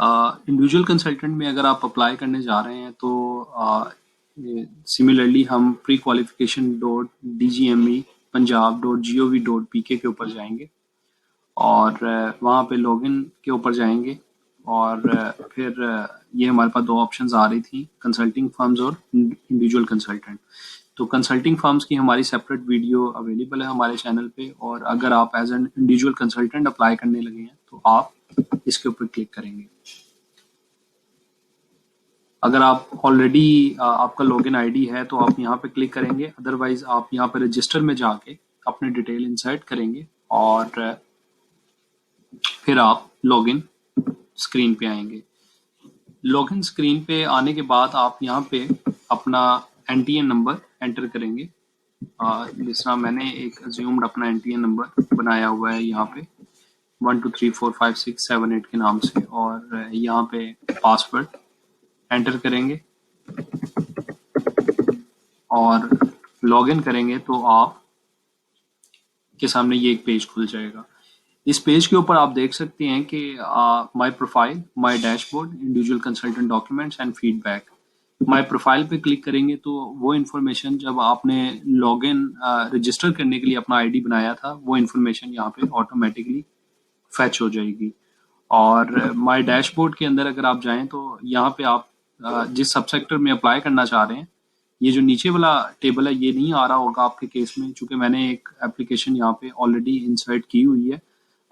Individual consultant में अगर आप अप्लाई करने जा रहे हैं तो सिमिलरली हम pre qualification dot DGME punjab.gov.pk के ऊपर जाएंगे और वहाँ पे लॉगिन के ऊपर जाएंगे और फिर ये हमारे पास दो ऑप्शंस आ रही थी, कंसल्टिंग फर्म्स और इंडिविजुअल कंसल्टेंट। तो कंसल्टिंग फर्म्स की हमारी सेपरेट वीडियो अवेलेबल है हमारे चैनल पे, और अगर आप as an individual consultant apply करने लगे हैं तो आप इसके ऊपर क्लिक करेंगे। अगर आप ऑलरेडी आपका लॉगिन आईडी है तो आप यहाँ पे क्लिक करेंगे, अदरवाइज आप यहाँ पे रजिस्टर में जाके अपने डिटेल इंसर्ट करेंगे और फिर आप लॉगिन स्क्रीन पे आएंगे। लॉगिन स्क्रीन पे आने के बाद आप यहाँ पे अपना NTN नंबर एंटर करेंगे। जिस तरह मैंने एक अज्यूम्ड अपना NTN नंबर बनाया हुआ है यहाँ पे 1 2 3 4 5 6 7 8 के नाम से, और यहाँ पे पासवर्ड एंटर करेंगे और लॉगिन करेंगे तो आप के सामने ये एक पेज खुल जाएगा। इस पेज के ऊपर आप देख सकते हैं कि my profile, my dashboard, individual consultant documents and feedback. My profile पे क्लिक करेंगे तो वो इन्फॉर्मेशन जब आपने लॉगिन रजिस्टर करने के लिए अपना आईडी बनाया था वो इन्फॉर्मेशन यहाँ पे ऑटोमेटिकली फैच हो जाएगी। और माय डैशबोर्ड के अंदर अगर आप जाएं तो यहाँ पे आप जिस सब सेक्टर में अप्लाई करना चाह रहे हैं, ये जो नीचे वाला टेबल है ये नहीं आ रहा होगा आपके केस में, क्योंकि मैंने एक एप्लीकेशन यहाँ पे ऑलरेडी इंसर्ट की हुई है।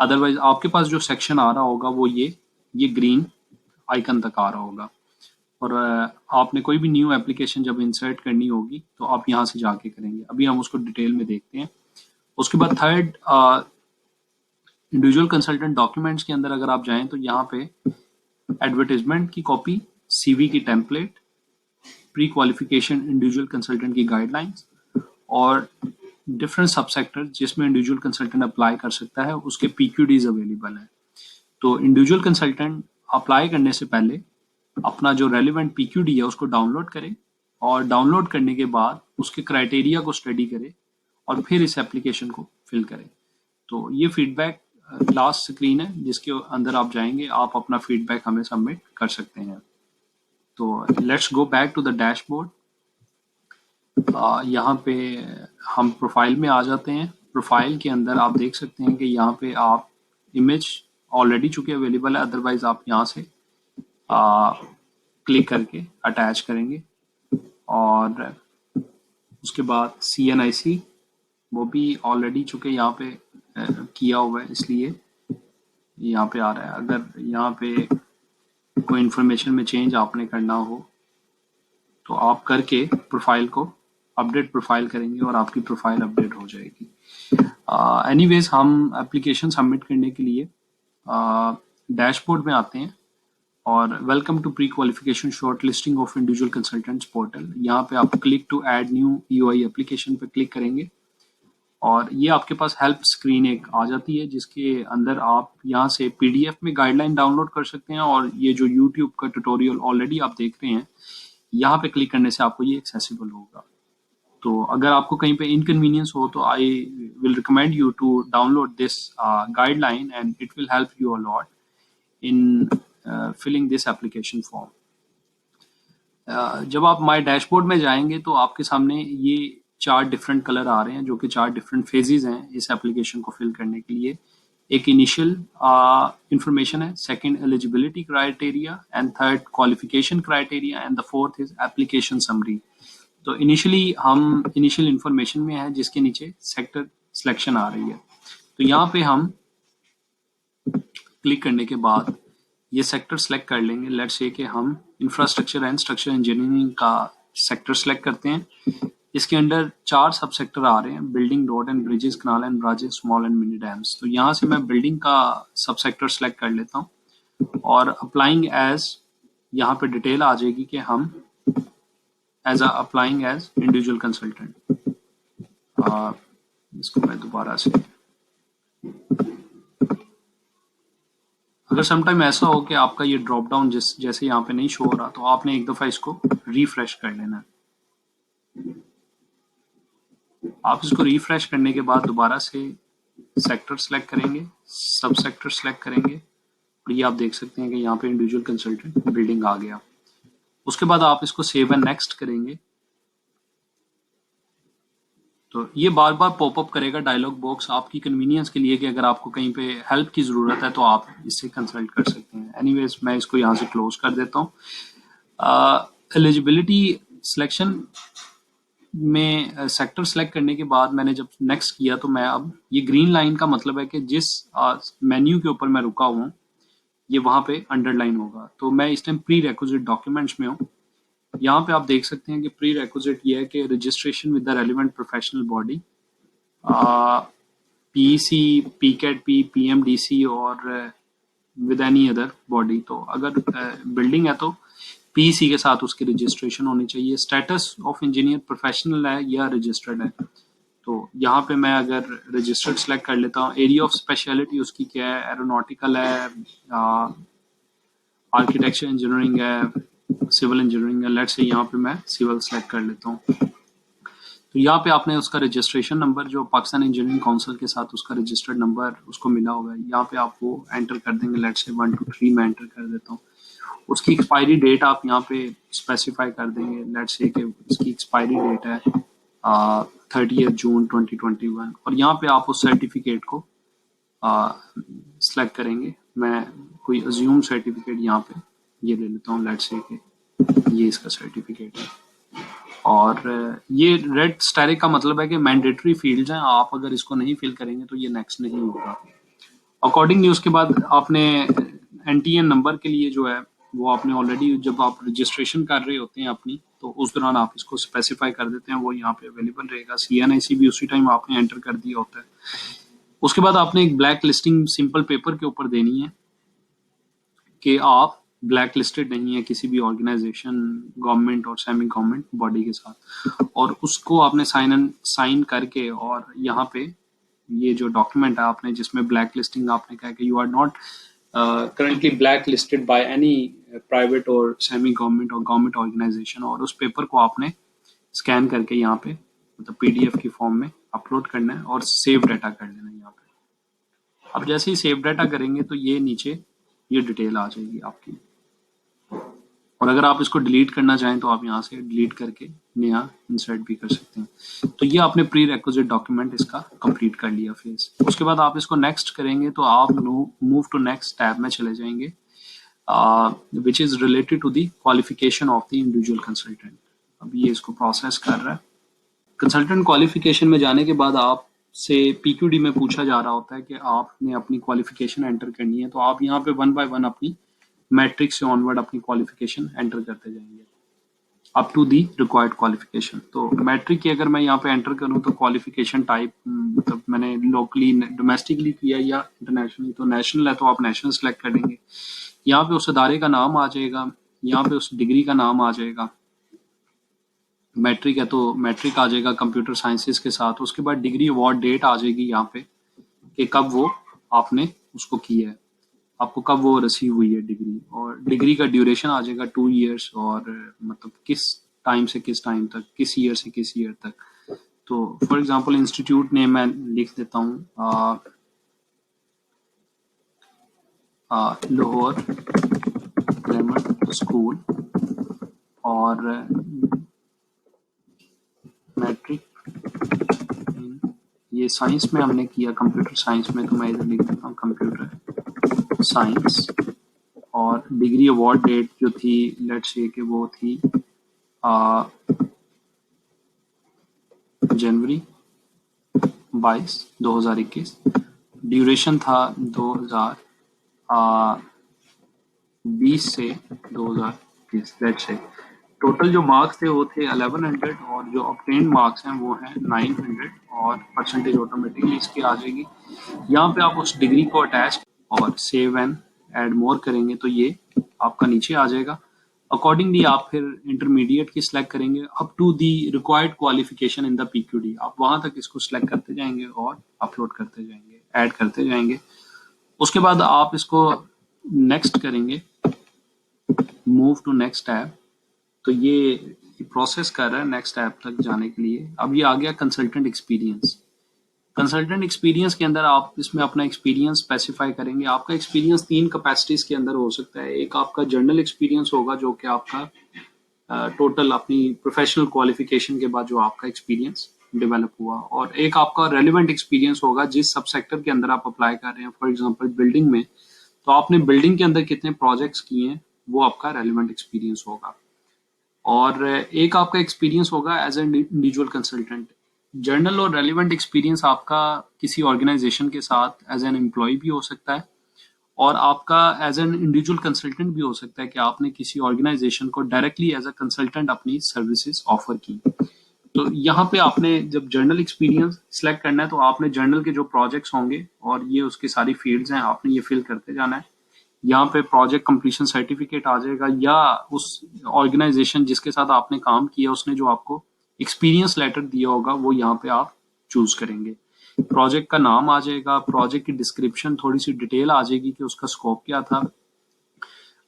अदरवाइज आपके पास जो सेक्शन आ रहा होगा वो ये ग्रीन आइकन तक आ रहा होगा, और आपने कोई भी न्यू एप्लीकेशन जब इंसर्ट करनी होगी तो आप यहाँ से जाके करेंगे। अभी हम उसको डिटेल में देखते हैं। उसके बाद थर्ड इंडिविजुअल कंसल्टेंट डॉक्यूमेंट्स के अंदर अगर आप जाएं तो यहाँ पे एडवर्टाइजमेंट की कॉपी, CV की template, pre qualification individual consultant की गाइडलाइंस और डिफरेंट सब सेक्टर जिसमें इंडिविजुअल कंसल्टेंट अप्लाई कर सकता है उसके PQDs अवेलेबल है। तो इंडिविजुअल कंसल्टेंट अप्लाई करने से पहले अपना जो रेलिवेंट PQD है उसको डाउनलोड करें, और डाउनलोड करने के बाद उसके क्राइटेरिया को स्टडी करें और फिर इस एप्लीकेशन को फिल करें। तो ये फीडबैक लास्ट स्क्रीन है जिसके अंदर आप जाएंगे, आप अपना फीडबैक हमें सबमिट कर सकते हैं। तो let's go back to the dashboard. यहाँ पे हम प्रोफाइल में आ जाते हैं। प्रोफाइल के अंदर आप देख सकते हैं कि यहाँ पे आप इमेज ऑलरेडी चूंकि अवेलेबल है, अदरवाइज आप यहाँ से क्लिक करके अटैच करेंगे, और उसके बाद CNIC वो भी ऑलरेडी चूंकि यहाँ पे किया हुआ है इसलिए यहाँ पे आ रहा है। अगर यहाँ पे कोई इन्फॉर्मेशन में चेंज आपने करना हो तो आप करके प्रोफाइल को अपडेट प्रोफाइल करेंगे और आपकी प्रोफाइल अपडेट हो जाएगी। एनीवेज हम एप्लीकेशन सबमिट करने के लिए डैशबोर्ड में आते हैं और welcome to pre qualification shortlisting of individual consultants portal, यहाँ पे आप click to add new EOI application पे क्लिक करेंगे और ये आपके पास हेल्प स्क्रीन एक आ जाती है जिसके अंदर आप यहाँ से PDF में गाइडलाइन डाउनलोड कर सकते हैं, और ये जो YouTube का ट्यूटोरियल ऑलरेडी आप देख रहे हैं यहाँ पे क्लिक करने से आपको ये एक्सेसिबल होगा। तो अगर आपको कहीं पे इनकन्वीनियंस हो तो I will recommend you to download this guideline and it will help you a lot in filling this application form. जब आप माय डैशबोर्ड में जाएंगे तो आपके सामने ये 4 डिफरेंट कलर आ रहे हैं जो कि 4 डिफरेंट फेजेस हैं इस एप्लीकेशन को फिल करने के लिए। एक इनिशियल इंफॉर्मेशन है, second eligibility criteria, and third qualification criteria, and the fourth is application summary. तो इनिशियली हम इनिशियल इंफॉर्मेशन में है जिसके नीचे सेक्टर सिलेक्शन आ रही है। तो यहाँ पे हम क्लिक करने के बाद ये सेक्टर सेलेक्ट कर लेंगे। लेट्स से कि हम इंफ्रास्ट्रक्चर एंड स्ट्रक्चर इंजीनियरिंग का सेक्टर सेलेक्ट करते हैं। इसके अंडर 4 सब सेक्टर आ रहे हैं, building, road and bridges, canal and bridges, small and mini dams. तो यहाँ से मैं बिल्डिंग का सब सेक्टर सेलेक्ट कर लेता हूँ और अप्लाइंग एज यहाँ पे डिटेल आ जाएगी कि हम as applying as individual consultant. इसको मैं दोबारा से, अगर समटाइम ऐसा हो कि आपका ये ड्रॉप डाउन जैसे यहाँ पे नहीं शो हो रहा तो आपने एक दफा इसको रिफ्रेश कर लेना है। आप इसको रिफ्रेश करने के बाद दोबारा से सेक्टर सेलेक्ट करेंगे, सब सेक्टर सेलेक्ट करेंगे और ये आप देख सकते हैं कि यहाँ पे इंडिविजुअल कंसल्टेंट बिल्डिंग आ गया। उसके बाद आप इसको सेव एंड नेक्स्ट करेंगे तो ये बार बार पॉपअप करेगा डायलॉग बॉक्स आपकी कन्वीनियंस के लिए कि अगर आपको कहीं पे हेल्प की ज़रूरत है तो आप इससे कंसल्ट कर सकते हैं। एनीवेज मैं इसको यहाँ से क्लोज कर देता हूँ। एलिजिबिलिटी सिलेक्शन में सेक्टर सेलेक्ट करने के बाद मैंने जब नेक्स्ट किया तो मैं अब ये ग्रीन लाइन का मतलब है कि जिस मेन्यू के ऊपर मैं रुका हूँ ये वहाँ पे अंडरलाइन होगा। तो मैं इस टाइम प्री रेक्विजिट डॉक्यूमेंट्स में हूँ। यहाँ पे आप देख सकते हैं कि प्री रेक्विजिट ये है कि registration with the relevant professional body, PC, PKT, PMDC और विद एनी अदर बॉडी। तो अगर बिल्डिंग है तो पीसी के साथ उसकी रजिस्ट्रेशन होनी चाहिए। स्टेटस ऑफ इंजीनियर प्रोफेशनल है या रजिस्टर्ड है। तो यहाँ पे मैं अगर रजिस्टर्ड सेलेक्ट कर लेता हूँ। एरिया ऑफ स्पेशलिटी उसकी क्या है, एरोनॉटिकल है, आर्किटेक्चर इंजीनियरिंग है, सिविल इंजीनियरिंग है। लेट्स से यहाँ पे मैं सिविल सेलेक्ट कर लेता हूँ। तो यहाँ पे आपने उसका रजिस्ट्रेशन नंबर जो पाकिस्तान इंजीनियरिंग काउंसिल के साथ उसका रजिस्टर्ड नंबर उसको मिला होगा, यहाँ पे आप वो एंटर कर देंगे। लेट्स से 1 2 3 मैं एंटर कर देता हूँ। उसकी एक्सपायरी डेट आप यहाँ पे स्पेसिफाई कर देंगे। लेट्स से कि इसकी एक्सपायरी डेट है 30 जून 2021 और यहाँ पे आप उस सर्टिफिकेट को सेलेक्ट करेंगे। मैं कोई अज्यूम सर्टिफिकेट यहाँ पे ये ले लेता हूँ। लेट्स से कि ये इसका सर्टिफिकेट है और ये रेड स्टैरिक का मतलब है कि मैंडेटरी फील्ड्स हैं, आप अगर इसको नहीं फिल करेंगे तो ये नेक्स्ट नहीं होगा। अकॉर्डिंगली उसके बाद आपने एनटीएन नंबर के लिए जो है वो आपने ऑलरेडी जब आप रजिस्ट्रेशन कर रहे होते हैं अपनी तो उस दौरान आप इसको स्पेसिफाई कर देते हैं, वो यहाँ पे अवेलेबल रहेगा। सीएनआईसी भी उसी टाइम आपने एंटर कर दिया होता है। उसके बाद आपने एक ब्लैक लिस्टिंग सिंपल पेपर के ऊपर देनी है कि आप ब्लैक लिस्टेड नहीं है किसी भी ऑर्गेनाइजेशन, गवर्नमेंट और सेमी गवर्नमेंट बॉडी के साथ, और उसको आपने साइन करके और यहाँ पे ये जो डॉक्यूमेंट है आपने जिसमें ब्लैक लिस्टिंग आपने कहा कि you are not currently blacklisted by any private or semi government और गवर्नमेंट ऑर्गेनाइजेशन, और उस पेपर को आपने स्कैन करके यहाँ पे मतलब पीडीएफ की फॉर्म में अपलोड करना है और सेव डाटा कर लेना है यहाँ पे। अब जैसे ही सेव डाटा करेंगे तो ये नीचे ये डिटेल आ जाएगी आपकी, और अगर आप इसको डिलीट करना चाहें तो आप यहाँ से डिलीट करके नया इंसर्ट भी कर सकते हैं। तो ये आपने प्री रिक्विजिट डॉक्यूमेंट इसका कंप्लीट कर लिया फेज। उसके बाद आप इसको नेक्स्ट करेंगे तो आप मूव टू नेक्स्ट टैब में चले जाएंगे which is related to the qualification of the individual consultant. अब ये इसको प्रोसेस कर रहा है। कंसल्टेंट क्वालिफिकेशन में जाने के बाद आपसे पीक्यूडी में पूछा जा रहा होता है कि आपने अपनी क्वालिफिकेशन एंटर करनी है, तो आप यहाँ पे 1 बाय 1 अपनी मैट्रिक से ऑनवर्ड अपनी क्वालिफिकेशन एंटर करते जाएंगे up to the required qualification. तो मैट्रिक की अगर मैं यहाँ पे एंटर करूँ तो क्वालिफिकेशन टाइप मतलब मैंने लोकली डोमेस्टिकली किया या इंटरनेशनली, तो नेशनल है तो आप नेशनल सेलेक्ट कर देंगे। यहाँ पे उस अदारे का नाम आ जाएगा, यहाँ पे उस डिग्री का नाम आ जाएगा। मैट्रिक है तो मैट्रिक आ जाएगा कंप्यूटर साइंसेस के साथ। उसके बाद डिग्री अवार्ड डेट आ जाएगी यहाँ पे कि कब वो आपने उसको किया है, आपको कब वो रिसीव हुई है डिग्री, और डिग्री का ड्यूरेशन आ जाएगा 2 years और मतलब किस टाइम से किस टाइम तक, किस ईयर से किस ईयर तक। तो फॉर एग्जांपल इंस्टीट्यूट नेम मैं लिख देता हूँ लाहौर ग्रामर स्कूल, और मैट्रिक ये साइंस में हमने किया, कंप्यूटर साइंस में, तो मैं इधर लिख देता हूँ कंप्यूटर साइंस। और डिग्री अवार्ड डेट जो थी लेट्स से कि वो थी जनवरी 22 2021। ड्यूरेशन था 2020 से 2021। लेट्स से टोटल जो मार्क्स थे वो थे 1100 और जो ऑब्टेन्ड मार्क्स हैं वो हैं 900 और परसेंटेज ऑटोमेटिकली इसकी आ जाएगी। यहाँ पे आप उस डिग्री को अटैच और सेव एंड ऐड मोर करेंगे तो ये आपका नीचे आ जाएगा। अकॉर्डिंगली आप फिर इंटरमीडिएट की सिलेक्ट करेंगे up to the required qualification in the PQD. आप वहां तक इसको सिलेक्ट करते जाएंगे और अपलोड करते जाएंगे, ऐड करते जाएंगे। उसके बाद आप इसको नेक्स्ट करेंगे, मूव टू नेक्स्ट टैब। तो ये प्रोसेस कर रहा है नेक्स्ट टैब तक जाने के लिए। अब ये आ गया कंसल्टेंट एक्सपीरियंस। कंसल्टेंट एक्सपीरियंस के अंदर आप इसमें अपना एक्सपीरियंस स्पेसिफाई करेंगे। आपका एक्सपीरियंस 3 कैपेसिटीज के अंदर हो सकता है। एक आपका जर्नल एक्सपीरियंस होगा जो कि आपका टोटल अपनी प्रोफेशनल क्वालिफिकेशन के बाद जो आपका एक्सपीरियंस डेवलप हुआ, और एक आपका रेलिवेंट एक्सपीरियंस होगा जिस सब सेक्टर के अंदर आप अप्लाई कर रहे हैं। फॉर एग्जांपल बिल्डिंग में, तो आपने बिल्डिंग के अंदर कितने प्रोजेक्ट्स किए हैं, वो आपका रेलिवेंट एक्सपीरियंस होगा। और एक आपका एक्सपीरियंस होगा as an individual consultant. General और रेलिवेंट एक्सपीरियंस आपका किसी ऑर्गेनाइजेशन के साथ एज एन एम्प्लॉय भी हो सकता है, और आपका एज एन इंडिविजुअल कंसल्टेंट भी हो सकता है कि आपने किसी ऑर्गेनाइजेशन को डायरेक्टली एज अ कंसल्टेंट अपनी सर्विसेज ऑफर की। तो यहाँ पे आपने जब जर्नल एक्सपीरियंस सिलेक्ट करना है तो आपने जर्नल के जो प्रोजेक्ट्स होंगे और ये उसकी सारी फील्ड्स हैं, आपने ये फिल करते जाना है। यहाँ पे प्रोजेक्ट कंप्लीशन सर्टिफिकेट आ जाएगा, या उस ऑर्गेनाइजेशन जिसके साथ आपने काम किया उसने जो आपको एक्सपीरियंस लेटर दिया होगा वो यहाँ पे आप चूज करेंगे। प्रोजेक्ट का नाम आ जाएगा, प्रोजेक्ट की डिस्क्रिप्शन, थोड़ी सी डिटेल आ जाएगी कि उसका स्कोप क्या था,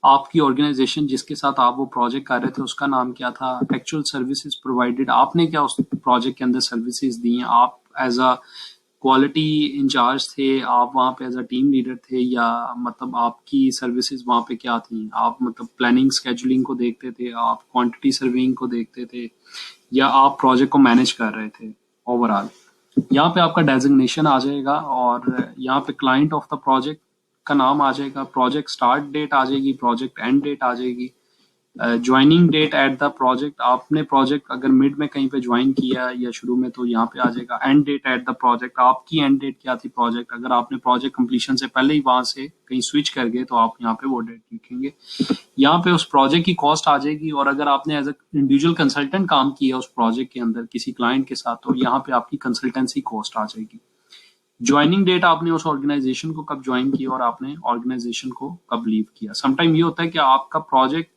आपकी ऑर्गेनाइजेशन जिसके साथ आप वो प्रोजेक्ट कर रहे थे उसका नाम क्या था, एक्चुअल सर्विसेज प्रोवाइडेड, आपने क्या उस प्रोजेक्ट के अंदर सर्विसेज दी हैं, आप एज अ क्वालिटी इंचार्ज थे, आप वहाँ पे एज अ टीम लीडर थे, या मतलब आपकी सर्विसेज वहाँ पे क्या थी, आप मतलब प्लानिंग स्केजुलिंग को देखते थे, आप क्वांटिटी सर्विंग को देखते थे, या आप प्रोजेक्ट को मैनेज कर रहे थे ओवरऑल। यहाँ पे आपका डेजिग्नेशन आ जाएगा, और यहाँ पे क्लाइंट ऑफ द प्रोजेक्ट का नाम आ जाएगा, प्रोजेक्ट स्टार्ट डेट आ जाएगी, प्रोजेक्ट एंड डेट आ जाएगी, joining date at the project, आपने प्रोजेक्ट अगर मिड में कहीं पे ज्वाइन किया या शुरू में तो यहाँ पे आ जाएगा, end date at the project, आपकी एंड डेट क्या थी प्रोजेक्ट, अगर आपने प्रोजेक्ट कंप्लीशन से पहले ही वहां से कहीं स्विच कर गए तो आप यहाँ पे वो डेट लिखेंगे। यहाँ पे उस प्रोजेक्ट की कॉस्ट आ जाएगी, और अगर आपने एज अ इंडिविजुअल कंसल्टेंट काम किया उस प्रोजेक्ट के अंदर किसी क्लाइंट के साथ तो यहाँ पे आपकी कंसल्टेंसी कॉस्ट आ जाएगी। ज्वाइनिंग डेट, आपने उस ऑर्गेनाइजेशन को कब ज्वाइन किया और आपने ऑर्गेनाइजेशन को कब लीव किया। समटाइम ये होता है कि आपका प्रोजेक्ट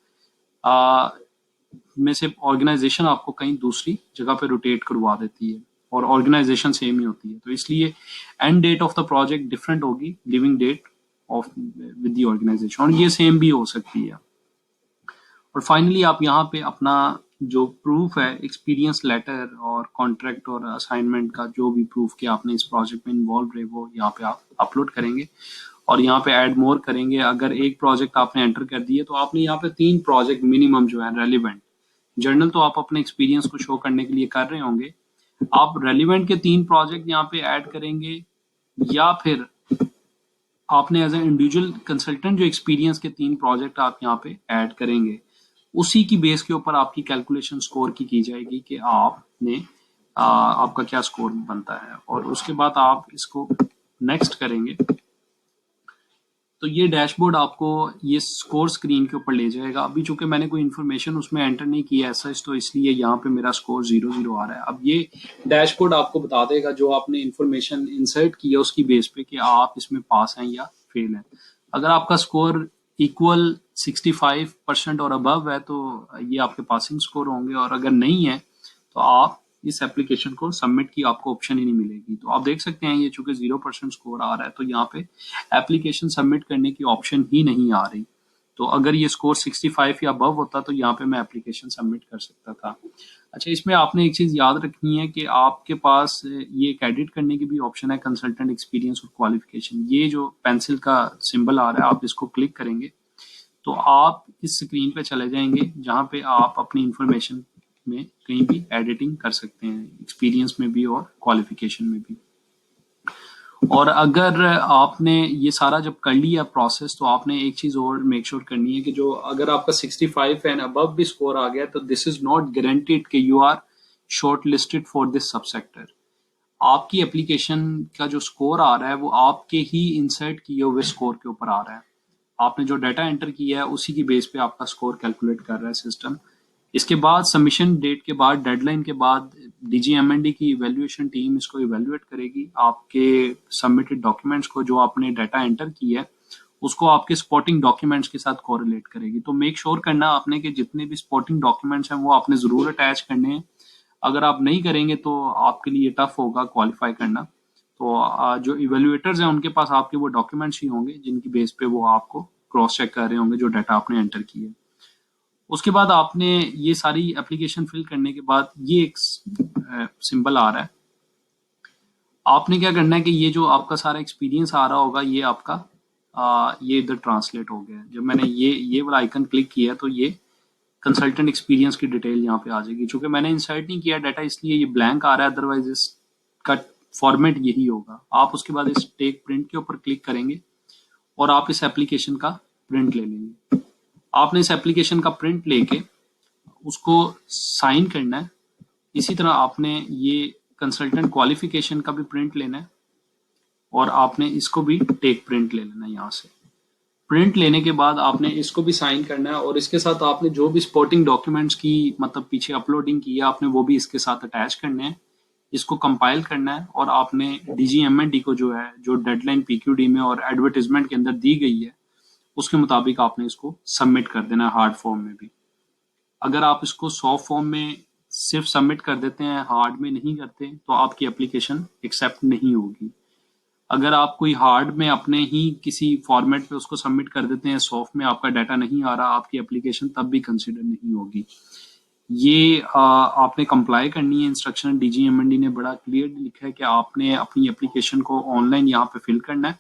में से ऑर्गेनाइजेशन आपको कहीं दूसरी जगह पे रोटेट करवा देती है और ऑर्गेनाइजेशन सेम ही होती है, तो इसलिए end date of the project different होगी, leaving date of with the organisation, और ये सेम भी हो सकती है। और फाइनली आप यहाँ पे अपना जो प्रूफ है, एक्सपीरियंस लेटर और कॉन्ट्रैक्ट और असाइनमेंट का जो भी प्रूफ कि आपने इस प्रोजेक्ट में इन्वॉल्व रहे वो यहाँ पे आप अपलोड करेंगे, और यहाँ पे ऐड मोर करेंगे। अगर एक प्रोजेक्ट आपने एंटर कर दिए तो आपने यहाँ पे 3 प्रोजेक्ट मिनिमम जो है रेलिवेंट, जर्नल तो आप अपने एक्सपीरियंस को शो करने के लिए कर रहे होंगे, आप रेलिवेंट के 3 प्रोजेक्ट यहाँ पे ऐड करेंगे, या फिर आपने एज ए इंडिविजुअल कंसल्टेंट जो एक्सपीरियंस के 3 प्रोजेक्ट आप यहाँ पे ऐड करेंगे। उसी की बेस के ऊपर आपकी कैलकुलेशन स्कोर की जाएगी कि आपने आपका क्या स्कोर बनता है, और उसके बाद आप इसको नेक्स्ट करेंगे तो ये डैशबोर्ड आपको ये स्कोर स्क्रीन के ऊपर ले जाएगा। अभी चूंकि मैंने कोई इन्फॉर्मेशन उसमें एंटर नहीं किया ऐसा, तो इसलिए यहाँ पे मेरा स्कोर 0-0 आ रहा है। अब ये डैशबोर्ड आपको बता देगा जो आपने इन्फॉर्मेशन इंसर्ट की है उसकी बेस पे कि आप इसमें पास हैं या फेल हैं। अगर आपका स्कोर इक्वल 65% और अबव है तो ये आपके पासिंग स्कोर होंगे, और अगर नहीं है तो आप इस एप्लीकेशन को सबमिट की आपको ऑप्शन ही नहीं मिलेगी। तो आप देख सकते हैं ये चूंकि 0% स्कोर आ रहा है तो यहाँ पे एप्लीकेशन सबमिट करने की ऑप्शन ही नहीं आ रही। तो अगर ये स्कोर 65 या अबव होता तो यहाँ पे मैं एप्लीकेशन सबमिट कर सकता था। अच्छा, इसमें आपने एक चीज याद रखनी है कि आपके पास ये एक एडिट करने की भी ऑप्शन है, कंसल्टेंट एक्सपीरियंस और क्वालिफिकेशन। ये जो पेंसिल का सिंबल आ रहा है आप इसको क्लिक करेंगे तो आप इस स्क्रीन पे चले जाएंगे जहाँ पे आप अपनी इंफॉर्मेशन में कहीं भी एडिटिंग कर सकते हैं, एक्सपीरियंस में भी और क्वालिफिकेशन में भी। और अगर आपने ये सारा जब कर लिया प्रोसेस तो आपने एक चीज और मेक श्योर करनी है कि जो अगर आपका 65 एंड अबव भी स्कोर आ गया तो दिस इज नॉट गारंटीड कि you are shortlisted for this sub sector. आपकी एप्लीकेशन का जो स्कोर आ रहा है वो आपके ही इंसर्ट किए हुए स्कोर के ऊपर आ रहा है। आपने जो डाटा एंटर किया है उसी की बेस पे आपका स्कोर कैलकुलेट कर रहा है सिस्टम। इसके बाद सबमिशन डेट के बाद, डेडलाइन के बाद, डीजीएमएनडी की इवेल्युएशन टीम इसको इवेल्युएट करेगी आपके सबमिटेड डॉक्यूमेंट्स को, जो आपने डाटा एंटर किया है उसको आपके स्पॉटिंग डॉक्यूमेंट्स के साथ कोरिलेट करेगी। तो मेक श्योर करना आपने कि जितने भी स्पॉटिंग डॉक्यूमेंट्स हैं वो आपने जरूर अटैच करने हैं। अगर आप नहीं करेंगे तो आपके लिए टफ होगा क्वालिफाई करना। तो जो इवेल्युएटर्स हैं उनके पास आपके वो डॉक्यूमेंट्स ही होंगे जिनकी बेस पे वो आपको क्रॉस चेक कर रहे होंगे जो डाटा आपने एंटर किया है। उसके बाद आपने ये सारी एप्लीकेशन फिल करने के बाद ये एक सिंबल आ रहा है, आपने क्या करना है कि ये जो आपका सारा एक्सपीरियंस आ रहा होगा ये आपका ये इधर ट्रांसलेट हो गया है। जब मैंने ये वाला आइकन क्लिक किया तो ये कंसल्टेंट एक्सपीरियंस की डिटेल यहाँ पे आ जाएगी। चूंकि मैंने इंसर्ट नहीं किया डाटा इसलिए ये ब्लैंक आ रहा है, अदरवाइज इसका फॉर्मेट यही होगा। आप उसके बाद इस टेक प्रिंट के ऊपर क्लिक करेंगे और आप इस एप्लीकेशन का प्रिंट ले लेंगे। आपने इस एप्लीकेशन का प्रिंट लेके उसको साइन करना है। इसी तरह आपने ये कंसल्टेंट क्वालिफिकेशन का भी प्रिंट लेना है और आपने इसको भी टेक प्रिंट ले लेना है। यहाँ से प्रिंट लेने के बाद आपने इसको भी साइन करना है और इसके साथ आपने जो भी सपोर्टिंग डॉक्यूमेंट्स की मतलब पीछे अपलोडिंग की है आपने वो भी इसके साथ अटैच करने हैं। इसको कंपाइल करना है और आपने डीजीएमएनडी को जो है जो डेडलाइन पीक्यूडी में और एडवर्टीजमेंट के अंदर दी गई है उसके मुताबिक आपने इसको सबमिट कर देना है हार्ड फॉर्म में भी। अगर आप इसको सॉफ्ट फॉर्म में सिर्फ सबमिट कर देते हैं, हार्ड में नहीं करते, तो आपकी एप्लीकेशन एक्सेप्ट नहीं होगी। अगर आप कोई हार्ड में अपने ही किसी फॉर्मेट पे उसको सबमिट कर देते हैं, सॉफ्ट में आपका डाटा नहीं आ रहा, आपकी एप्लीकेशन तब भी कंसिडर नहीं होगी। ये आपने कंप्लाई करनी है इंस्ट्रक्शन। डीजीएमएनडी ने बड़ा क्लियर लिखा है कि आपने अपनी एप्लीकेशन को ऑनलाइन यहाँ पे फिल करना है।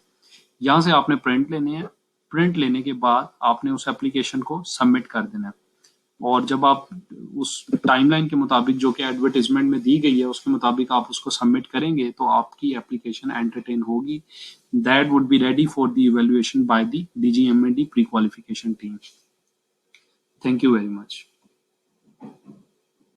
यहाँ से आपने प्रिंट लेने हैं। प्रिंट लेने के बाद आपने उस एप्लीकेशन को सबमिट कर देना है और जब आप उस टाइमलाइन के मुताबिक जो कि एडवर्टीजमेंट में दी गई है उसके मुताबिक आप उसको सबमिट करेंगे तो आपकी एप्लीकेशन एंटरटेन होगी। That would be ready for the evaluation by the DGMND pre qualification team. Thank you very much.